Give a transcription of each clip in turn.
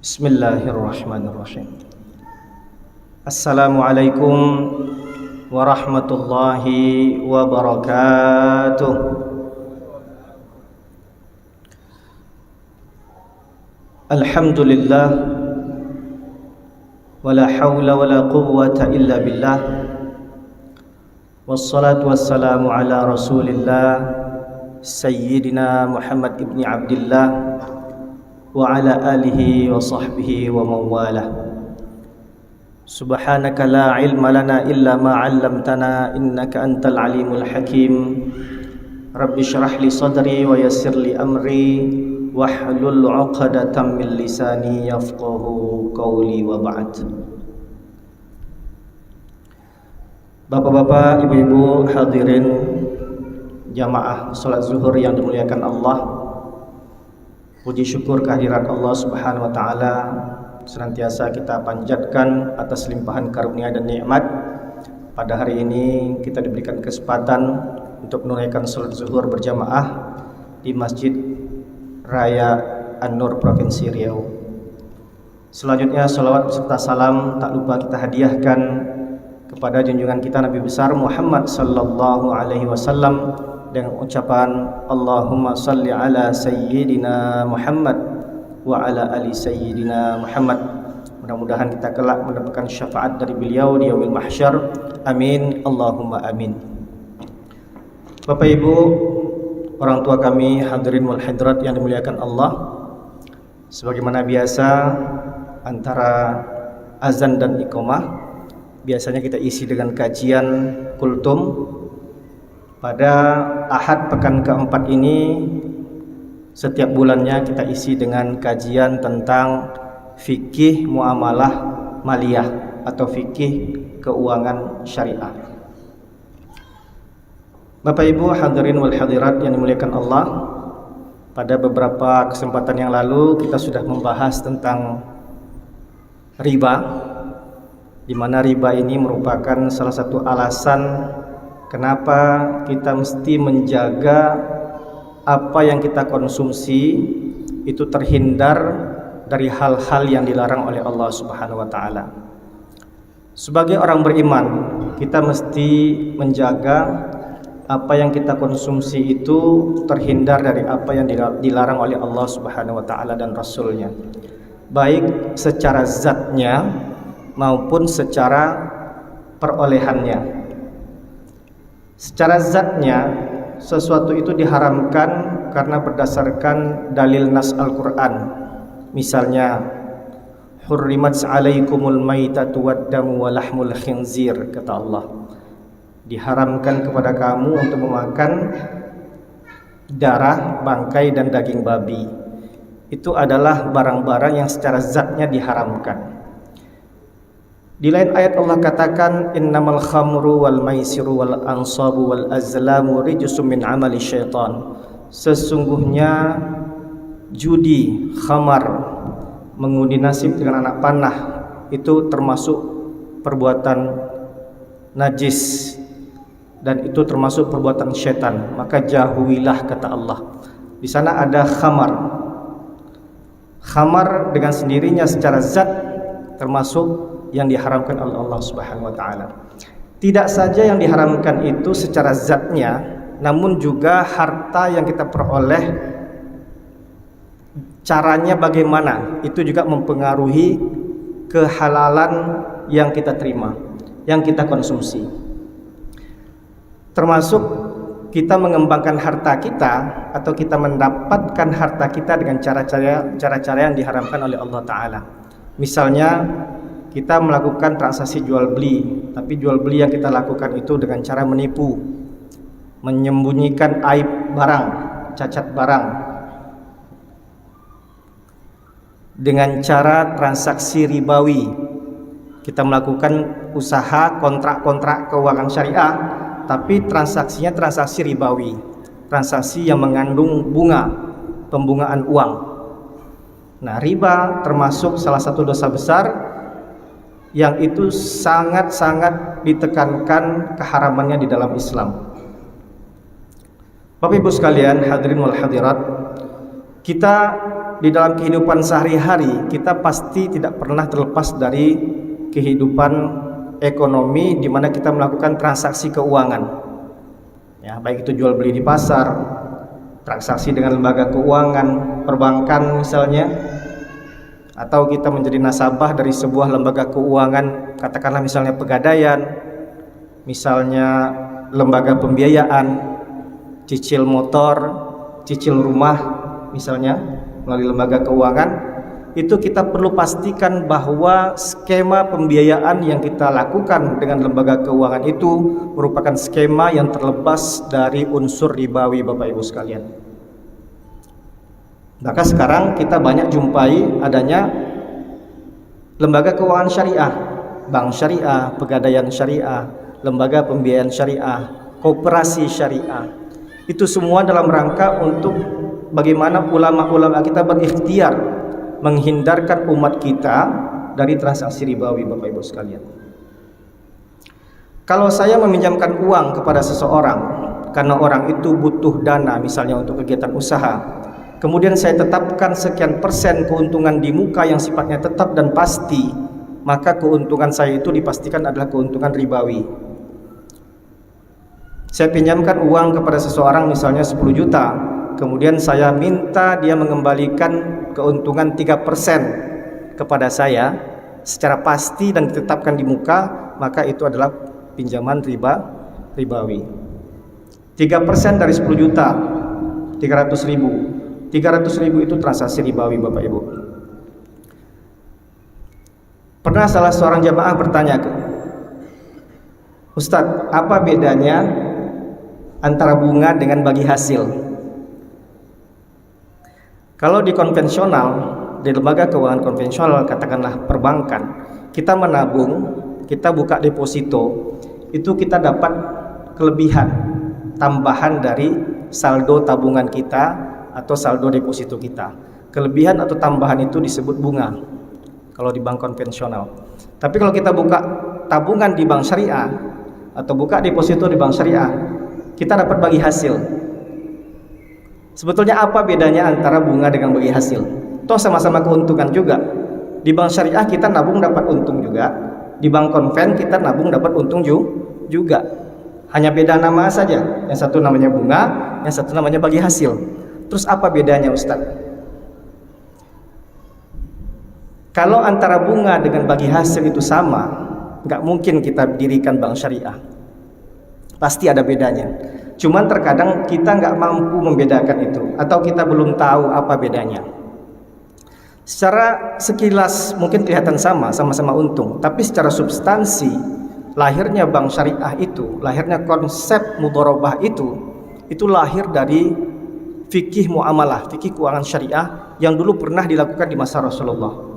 Bismillahirrahmanirrahim. Assalamualaikum warahmatullahi wabarakatuh. Alhamdulillah, wala hawla wala quwwata illa billah. Wassalatu wassalamu ala rasulillah Sayyidina Muhammad ibn Abdillah wa ala alihi wa sahbihi wa mawalah. Subhanaka la ilma lana illa ma 'allamtana innaka antal alimul hakim. Rabbi shrah li sadri wa yassir li amri wahlul 'uqdatam min lisani yafqahu qawli wa ba'd. Bapak-bapak, ibu-ibu, hadirin jamaah salat zuhur yang dimuliakan Allah. Puji syukur kehadirat Allah Subhanahu wa taala senantiasa kita panjatkan atas limpahan karunia dan nikmat. Pada hari ini kita diberikan kesempatan untuk menunaikan salat zuhur berjamaah di Masjid Raya An-Nur Provinsi Riau. Selanjutnya salawat serta salam tak lupa kita hadiahkan kepada junjungan kita Nabi besar Muhammad sallallahu alaihi wasallam dengan ucapan Allahumma salli ala sayyidina Muhammad wa ala ali sayyidina Muhammad. Mudah-mudahan kita kelak mendapatkan syafaat dari beliau di yaumil mahsyar. Amin, Allahumma amin. Bapak Ibu, orang tua kami, hadirin wal hadirat yang dimuliakan Allah, sebagaimana biasa antara azan dan iqamah biasanya kita isi dengan kajian kultum. Pada Ahad pekan keempat ini setiap bulannya kita isi dengan kajian tentang fikih muamalah maliyah atau fikih keuangan syariah. Bapak Ibu hadirin wal hadirat yang dimuliakan Allah, pada beberapa kesempatan yang lalu kita sudah membahas tentang riba, di mana riba ini merupakan salah satu alasan kenapa kita mesti menjaga apa yang kita konsumsi itu terhindar dari hal-hal yang dilarang oleh Allah Subhanahu wa taala. Sebagai orang beriman, kita mesti menjaga apa yang kita konsumsi itu terhindar dari apa yang dilarang oleh Allah Subhanahu wa taala dan Rasulnya, baik secara zatnya maupun secara perolehannya. Secara zatnya, sesuatu itu diharamkan karena berdasarkan dalil nas Al-Quran. Misalnya, hurrimat alaikumul maitatu waddamu walahmul khinzir, kata Allah. Diharamkan kepada kamu untuk memakan darah, bangkai dan daging babi. Itu adalah barang-barang yang secara zatnya diharamkan. Di lain ayat Allah katakan innamal khamru wal maisiru wal ansabu wal azlamu rijsum min amali syaitan. Sesungguhnya judi, khamar, mengundi nasib dengan anak panah itu termasuk perbuatan najis dan itu termasuk perbuatan syaitan. Maka jauhilah, kata Allah. Di sana ada khamar. Khamar dengan sendirinya secara zat termasuk yang diharamkan oleh Allah Subhanahu wa taala. Tidak saja yang diharamkan itu secara zatnya, namun juga harta yang kita peroleh, caranya bagaimana, itu juga mempengaruhi kehalalan yang kita terima, yang kita konsumsi. Termasuk kita mengembangkan harta kita atau kita mendapatkan harta kita dengan cara-cara yang diharamkan oleh Allah taala. Misalnya kita melakukan transaksi jual beli, tapi jual beli yang kita lakukan itu dengan cara menipu, menyembunyikan aib barang, cacat barang, dengan cara transaksi ribawi. Kita melakukan usaha kontrak-kontrak keuangan syariah, tapi transaksinya transaksi ribawi, transaksi yang mengandung bunga, pembungaan uang. Nah, riba termasuk salah satu dosa besar yang itu sangat-sangat ditekankan keharamannya di dalam Islam. Bapak Ibu sekalian, hadirin wal hadirat, kita di dalam kehidupan sehari-hari kita pasti tidak pernah terlepas dari kehidupan ekonomi di mana kita melakukan transaksi keuangan. Ya, baik itu jual beli di pasar, transaksi dengan lembaga keuangan, perbankan misalnya, atau kita menjadi nasabah dari sebuah lembaga keuangan, katakanlah misalnya Pegadaian, misalnya lembaga pembiayaan, cicil motor, cicil rumah misalnya melalui lembaga keuangan. Itu kita perlu pastikan bahwa skema pembiayaan yang kita lakukan dengan lembaga keuangan itu merupakan skema yang terlepas dari unsur ribawi, Bapak Ibu sekalian. Maka sekarang kita banyak jumpai adanya lembaga keuangan syariah, bank syariah, pegadaian syariah, lembaga pembiayaan syariah, koperasi syariah. Itu semua dalam rangka untuk bagaimana ulama-ulama kita berikhtiar menghindarkan umat kita dari transaksi ribawi, Bapak Ibu sekalian. Kalau saya meminjamkan uang kepada seseorang karena orang itu butuh dana misalnya untuk kegiatan usaha, kemudian saya tetapkan sekian persen keuntungan di muka yang sifatnya tetap dan pasti, maka keuntungan saya itu dipastikan adalah keuntungan ribawi. Saya pinjamkan uang kepada seseorang misalnya 10 juta, kemudian saya minta dia mengembalikan keuntungan 3% kepada saya secara pasti dan ditetapkan di muka, maka itu adalah pinjaman ribawi. 3% dari 10 juta, 300 ribu. 300 ribu itu transaksi ribawi, Bapak Ibu. Pernah salah seorang jamaah bertanya ke Ustadz, apa bedanya antara bunga dengan bagi hasil? Kalau di konvensional, di lembaga keuangan konvensional, katakanlah perbankan, kita menabung, kita buka deposito, itu kita dapat kelebihan tambahan dari saldo tabungan kita atau saldo deposito kita. Kelebihan atau tambahan itu disebut bunga kalau di bank konvensional. Tapi kalau kita buka tabungan di bank syariah atau buka deposito di bank syariah, kita dapat bagi hasil. Sebetulnya apa bedanya antara bunga dengan bagi hasil? Toh sama-sama keuntungan juga. Di bank syariah kita nabung dapat untung juga, di bank konven kita nabung dapat untung juga. Hanya beda nama saja. Yang satu namanya bunga, yang satu namanya bagi hasil. Terus apa bedanya, Ustaz? Kalau antara bunga dengan bagi hasil itu sama, nggak mungkin kita dirikan bank syariah. Pasti ada bedanya. Cuman terkadang kita nggak mampu membedakan itu, atau kita belum tahu apa bedanya. Secara sekilas mungkin kelihatan sama-sama untung, tapi secara substansi lahirnya bank syariah itu, lahirnya konsep mudharabah itu lahir dari fikih muamalah, fikih keuangan syariah yang dulu pernah dilakukan di masa Rasulullah.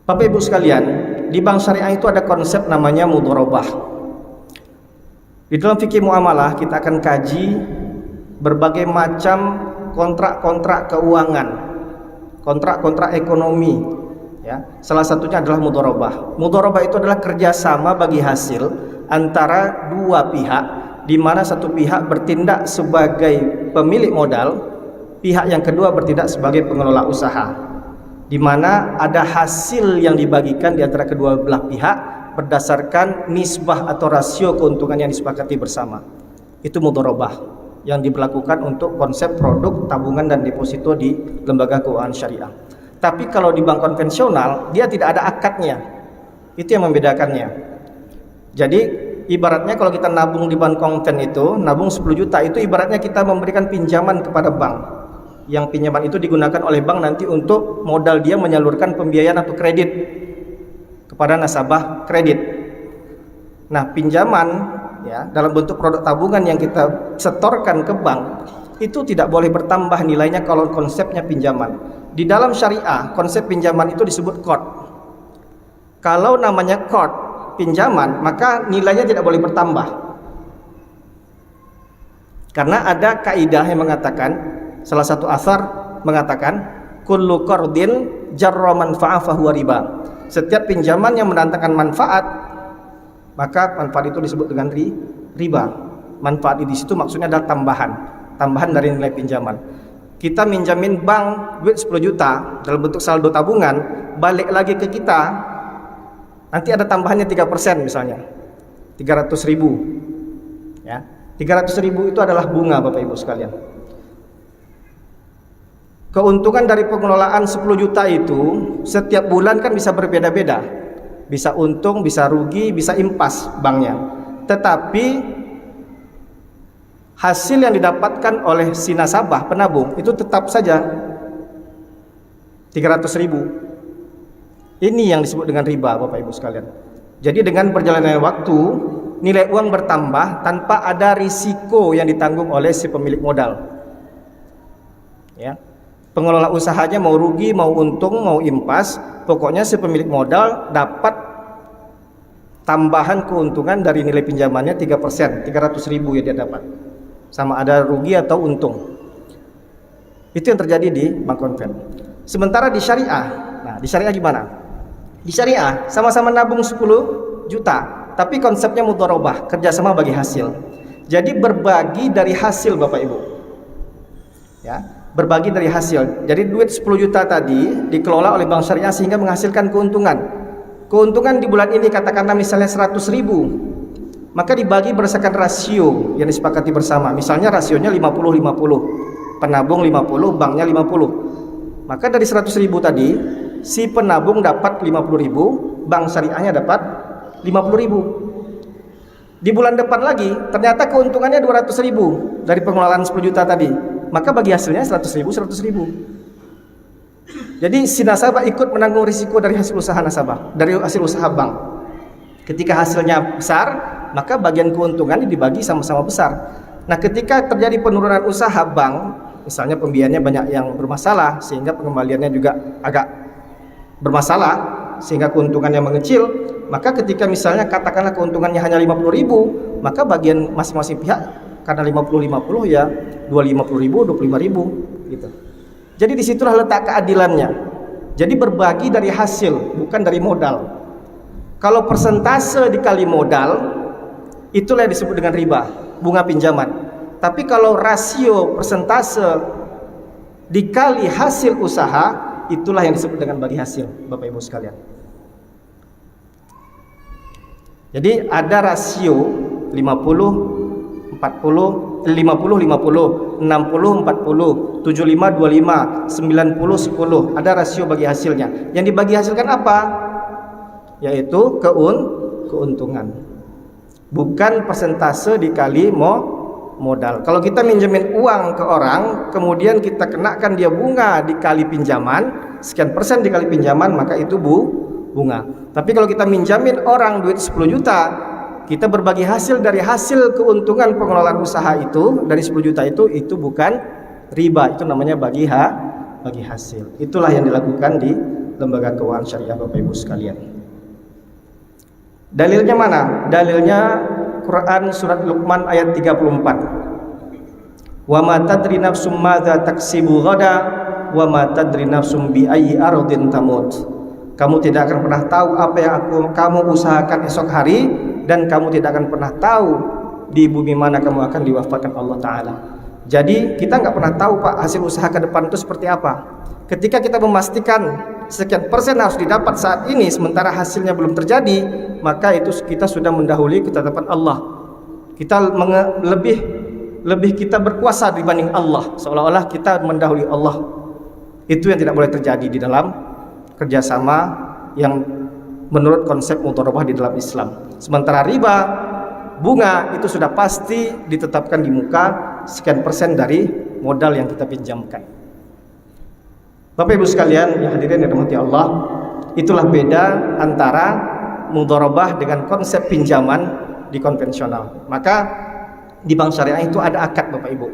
Bapak Ibu sekalian, di bank syariah itu ada konsep namanya mudharabah. Di dalam fikih muamalah kita akan kaji berbagai macam kontrak-kontrak keuangan, kontrak-kontrak ekonomi. Ya, salah satunya adalah mudharabah. Mudharabah itu adalah kerjasama bagi hasil antara dua pihak, di mana satu pihak bertindak sebagai pemilik modal, pihak yang kedua bertindak sebagai pengelola usaha, di mana ada hasil yang dibagikan di antara kedua belah pihak berdasarkan nisbah atau rasio keuntungan yang disepakati bersama. Itu mudharabah yang diberlakukan untuk konsep produk tabungan dan deposito di lembaga keuangan syariah. Tapi kalau di bank konvensional dia tidak ada akadnya. Itu yang membedakannya. Jadi ibaratnya kalau kita nabung di bank konven itu, nabung 10 juta itu ibaratnya kita memberikan pinjaman kepada bank. Yang pinjaman itu digunakan oleh bank nanti untuk modal dia menyalurkan pembiayaan atau kredit kepada nasabah kredit. Nah, pinjaman ya dalam bentuk produk tabungan yang kita setorkan ke bank itu tidak boleh bertambah nilainya kalau konsepnya pinjaman. Di dalam syariah konsep pinjaman itu disebut qard. Kalau namanya qard pinjaman, maka nilainya tidak boleh bertambah. Karena ada kaidah yang mengatakan, salah satu asar mengatakan kullu qardin jarra manfa'ah fa huwa riba. Setiap pinjaman yang mendatangkan manfaat, maka manfaat itu disebut dengan riba. Manfaat di situ maksudnya adalah tambahan dari nilai pinjaman. kita minjamin bank duit 10 juta dalam bentuk saldo tabungan, balik lagi ke kita, nanti ada tambahannya 3% misalnya, 300.000 ya. 300.000 itu adalah bunga Bapak Ibu sekalian. Keuntungan dari pengelolaan 10 juta itu setiap bulan kan bisa berbeda-beda, bisa untung, bisa rugi, bisa impas banknya, tetapi hasil yang didapatkan oleh si nasabah penabung itu tetap saja 300.000. Ini yang disebut dengan riba Bapak Ibu sekalian. Jadi dengan perjalanan waktu nilai uang bertambah tanpa ada risiko yang ditanggung oleh si pemilik modal ya. Pengelola usahanya mau rugi, mau untung, mau impas, pokoknya si pemilik modal dapat tambahan keuntungan dari nilai pinjamannya 3%, 300.000 yang dia dapat, sama ada rugi atau untung. Itu yang terjadi di bank konven. Sementara di syariah, nah di syariah gimana? Di syariah sama-sama nabung 10 juta, tapi konsepnya mudharabah, kerjasama bagi hasil. Jadi berbagi dari hasil Bapak Ibu ya, berbagi dari hasil. Jadi duit 10 juta tadi dikelola oleh bank syariah sehingga menghasilkan keuntungan. Keuntungan di bulan ini katakanlah misalnya 100.000, maka dibagi berdasarkan rasio yang disepakati bersama. Misalnya rasionya 50-50, penabung 50, banknya 50. Maka dari 100.000 tadi si penabung dapat 50.000, bank syariahnya dapat 50.000. Di bulan depan lagi ternyata keuntungannya 200.000 dari pengelolaan 10 juta tadi, maka bagi hasilnya 100.000. Jadi si nasabah ikut menanggung risiko dari hasil usaha nasabah, dari hasil usaha bank. Ketika hasilnya besar, maka bagian keuntungannya dibagi sama-sama besar. Nah, ketika terjadi penurunan usaha bank, misalnya pembiayaannya banyak yang bermasalah sehingga pengembaliannya juga agak bermasalah sehingga keuntungannya mengecil, maka ketika misalnya katakanlah keuntungannya hanya 50.000, maka bagian masing-masing pihak karena 50-50 ya 50.000, 25.000 gitu. Jadi disitulah letak keadilannya. Jadi berbagi dari hasil, bukan dari modal. Kalau persentase dikali modal, itulah yang disebut dengan riba, bunga pinjaman. Tapi kalau rasio persentase dikali hasil usaha, itulah yang disebut dengan bagi hasil, Bapak Ibu sekalian. Jadi ada rasio 50-50, 50-50, 60-40, 75-25, 90-10. Ada rasio bagi hasilnya. Yang dibagi hasilkan apa? Yaitu keuntungan. Bukan persentase dikali modal. Kalau kita minjemin uang ke orang, kemudian kita kenakan dia bunga dikali pinjaman, sekian persen dikali pinjaman, maka itu bunga. Tapi kalau kita minjamin orang duit 10 juta, kita berbagi hasil dari hasil keuntungan pengelolaan usaha itu, dari 10 juta itu bukan riba, itu namanya bagi hasil. Itulah yang dilakukan di lembaga keuangan syariah Bapak Ibu sekalian. Dalilnya mana? Dalilnya Quran surat Luqman ayat 34. Wa ma tadri nafsum madza taksibu ghada wa ma tadri nafsum bi ayyi ardin tamut. Kamu tidak akan pernah tahu apa yang kamu usahakan esok hari, dan kamu tidak akan pernah tahu di bumi mana kamu akan diwafatkan Allah Ta'ala. Jadi kita nggak pernah tahu Pak hasil usaha ke depan itu seperti apa. Ketika kita memastikan sekian persen harus didapat saat ini sementara hasilnya belum terjadi, maka itu kita sudah mendahului ketetapan Allah. Kita lebih kita berkuasa dibanding Allah, seolah-olah kita mendahului Allah. Itu yang tidak boleh terjadi di dalam kerjasama yang menurut konsep mudharabah di dalam Islam. Sementara riba, bunga itu sudah pasti ditetapkan di muka sekian persen dari modal yang kita pinjamkan. Bapak Ibu sekalian yang hadirin yang dirahmati Allah, itulah beda antara mudharabah dengan konsep pinjaman di konvensional. Maka di bank syariah itu ada akad Bapak Ibu,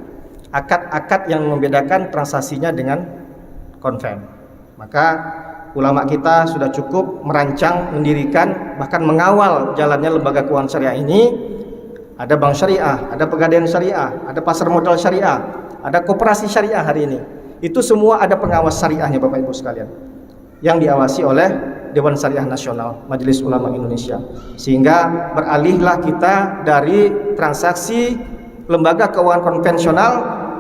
akad-akad yang membedakan transaksinya dengan konven. Maka ulama kita sudah cukup merancang, mendirikan, bahkan mengawal jalannya lembaga keuangan syariah ini. Ada bank syariah, ada pegadaian syariah, ada pasar modal syariah, ada koperasi syariah hari ini. Itu semua ada pengawas syariahnya Bapak Ibu sekalian, yang diawasi oleh Dewan Syariah Nasional, Majelis Ulama Indonesia. Sehingga beralihlah kita dari transaksi lembaga keuangan konvensional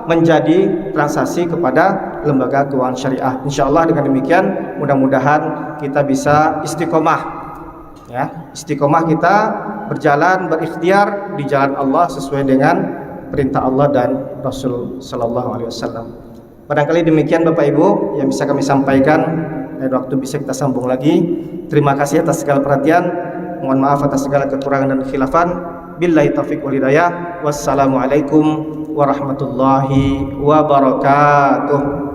menjadi transaksi kepada lembaga keuangan syariah. Insyaallah dengan demikian mudah-mudahan kita bisa istiqomah, ya, istiqomah kita berjalan berikhtiar di jalan Allah sesuai dengan perintah Allah dan Rasul Sallallahu Alaihi Wasallam. Barangkali demikian Bapak Ibu yang bisa kami sampaikan. Dan waktu bisa kita sambung lagi. Terima kasih atas segala perhatian. Mohon maaf atas segala kekurangan dan khilafan. Billahi taufiq wal hidayah. Wassalamualaikum warahmatullahi wabarakatuh.